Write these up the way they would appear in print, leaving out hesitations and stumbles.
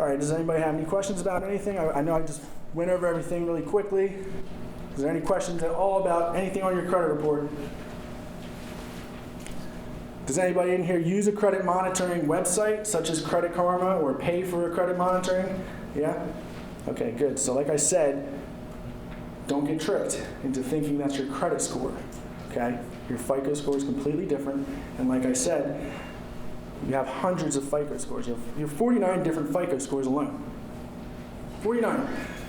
right, does anybody have any questions about anything? I know I just went over everything really quickly. Is there any questions at all about anything on your credit report? Does anybody in here use a credit monitoring website, such as Credit Karma, or pay for a credit monitoring? Yeah? Okay, good. So like I said, don't get tricked into thinking that's your credit score, okay? Your FICO score is completely different, and like I said, you have hundreds of FICO scores. You have 49 different FICO scores alone. 49.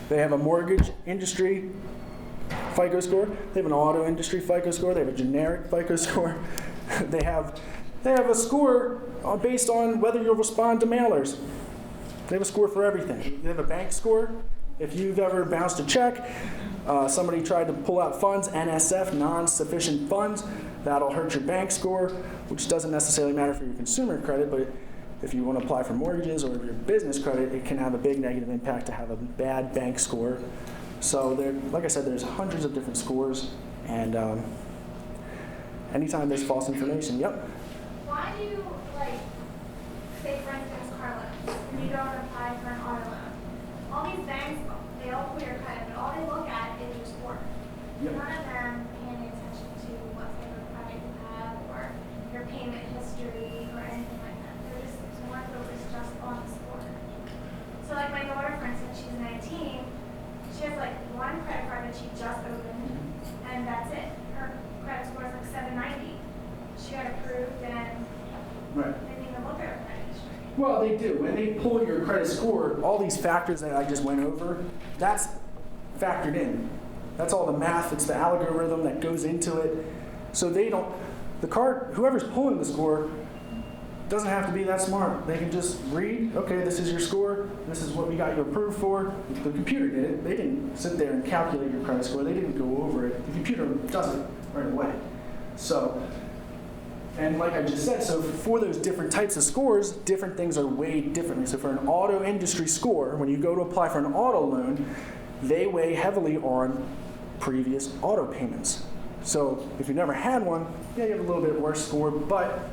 They have a mortgage industry FICO score. They have an auto industry FICO score. They have a generic FICO score. They have a score based on whether you'll respond to mailers. They have a score for everything. They have a bank score. If you've ever bounced a check, somebody tried to pull out funds, NSF, non-sufficient funds, that'll hurt your bank score, which doesn't necessarily matter for your consumer credit, but if you want to apply for mortgages or your business credit, it can have a big negative impact to have a bad bank score. So like I said, there's hundreds of different scores, and anytime there's false information, yep. Why do you, say for instance, car loans, when you go and apply for an auto loan, all these banks, they all pull your credit, but all they look at is your score. Yep. None of them pay any attention to what type of credit you have or your payment history or anything like that. They're just more focused just on the score. So like my daughter, for instance, she's 19, she has one credit card that she just opened, and that's it. Her credit score is 790. She got approved, and Right. they didn't even look at her credit history. Well, they do. When they pull your credit score, all these factors that I just went over, that's factored in. That's all the math, it's the algorithm that goes into it. So whoever's pulling the score doesn't have to be that smart. They can just read, okay, this is your score, this is what we got you approved for. The computer did it. They didn't sit there and calculate your credit score. They didn't go over it. The computer does it right away. So, and like I just said, so for those different types of scores, different things are weighed differently. So for an auto industry score, when you go to apply for an auto loan, they weigh heavily on previous auto payments. So if you never had one, yeah, you have a little bit worse score, but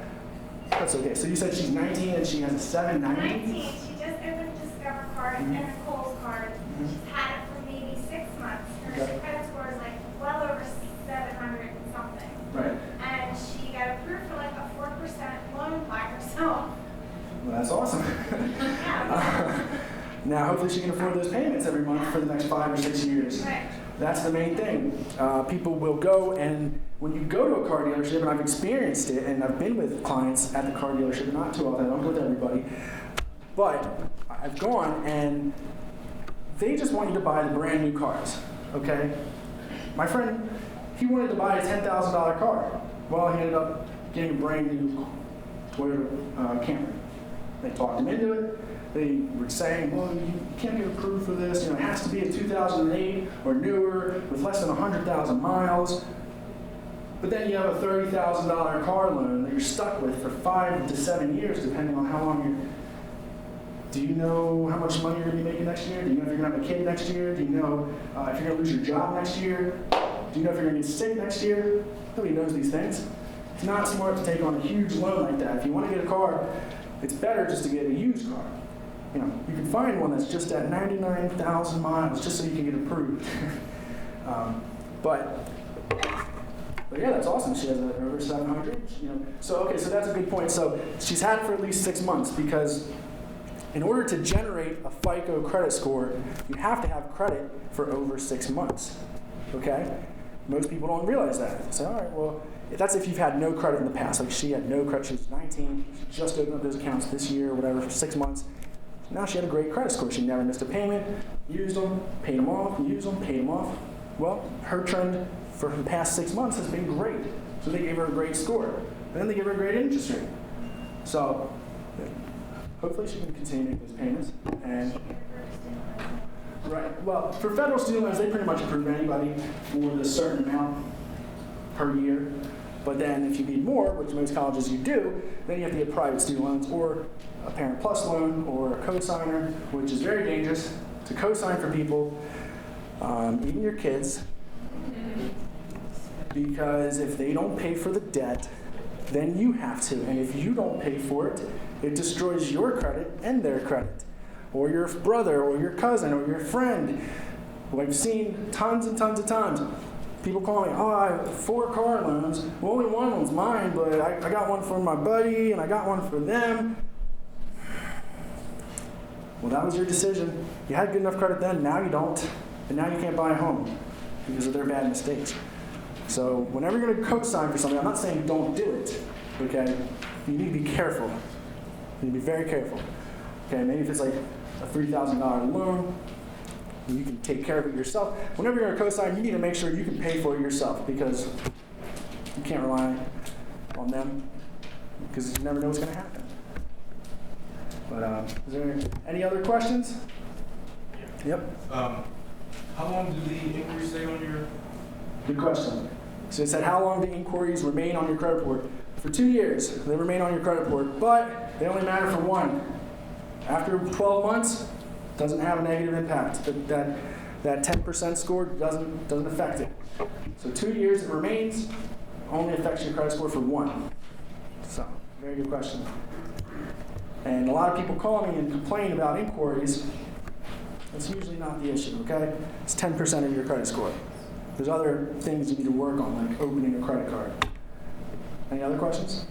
that's okay. So you said she's 19 and she has a 790? 19, she just opened a Discover card and a Kohl's card. She's had it for maybe 6 months. Her credit score is well over 700 and something. Right. And she got approved for a 4% loan by herself. Well, that's awesome. Yeah. Now, hopefully she can afford those payments every month for the next 5 or 6 years. Right. That's the main thing. People will go, and when you go to a car dealership, and I've experienced it, and I've been with clients at the car dealership, not too often, I don't go with everybody, but I've gone, and they just want you to buy the brand new cars, okay? My friend, he wanted to buy a $10,000 car. Well, he ended up getting a brand new Toyota Camry. They talked him into it. They were saying, well, you can't get approved for this. It has to be a 2008 or newer with less than 100,000 miles. But then you have a $30,000 car loan that you're stuck with for 5 to 7 years, depending on how long you're. Do you know how much money you're going to be making next year? Do you know if you're going to have a kid next year? Do you know if you're going to lose your job next year? Do you know if you're going to get sick next year? Nobody knows these things. It's not smart to take on a huge loan like that. If you want to get a car, it's better just to get a used car. You can find one that's just at 99,000 miles just so you can get approved. But yeah, that's awesome. She has over 700. So that's a good point. So she's had it for at least 6 months, because in order to generate a FICO credit score, you have to have credit for over 6 months. Okay? Most people don't realize that. They say, all right, well, that's if you've had no credit in the past. Like she had no credit. She was 19. She just opened up those accounts this year or whatever for 6 months. Now she had a great credit score. She never missed a payment, used them, paid them off, used them, paid them off. Well, her trend for the past 6 months has been great. So they gave her a great score. And then they gave her a great interest rate. So hopefully she can continue to make those payments. And right. Well, for federal student loans, they pretty much approve anybody for the certain amount per year. But then if you need more, which most colleges you do, then you have to get private student loans or a Parent Plus loan or a cosigner, which is very dangerous to cosign for people, even your kids, because if they don't pay for the debt, then you have to. And if you don't pay for it, it destroys your credit and their credit. or your brother, or your cousin, or your friend. I've seen tons and tons of times. People call me, oh, I have 4 car loans. Well, only one of them's mine, but I got one for my buddy, and I got one for them. Well, that was your decision. You had good enough credit then, now you don't. And now you can't buy a home because of their bad mistakes. So whenever you're going to co-sign for something, I'm not saying don't do it, okay? You need to be careful. You need to be very careful. Okay, maybe if it's like a $3,000 loan, you can take care of it yourself. Whenever you're going to co-sign, you need to make sure you can pay for it yourself because you can't rely on them because you never know what's going to happen. But is there any other questions? Yeah. Yep. How long do the inquiries stay on your? Good question. So it said, how long do inquiries remain on your credit report? For 2 years, they remain on your credit report, but they only matter for 1. After 12 months, doesn't have a negative impact. That 10% score doesn't affect it. So 2 years it remains, only affects your credit score for 1. So, very good question. And a lot of people call me and complain about inquiries. That's usually not the issue, okay? It's 10% of your credit score. There's other things you need to work on, like opening a credit card. Any other questions?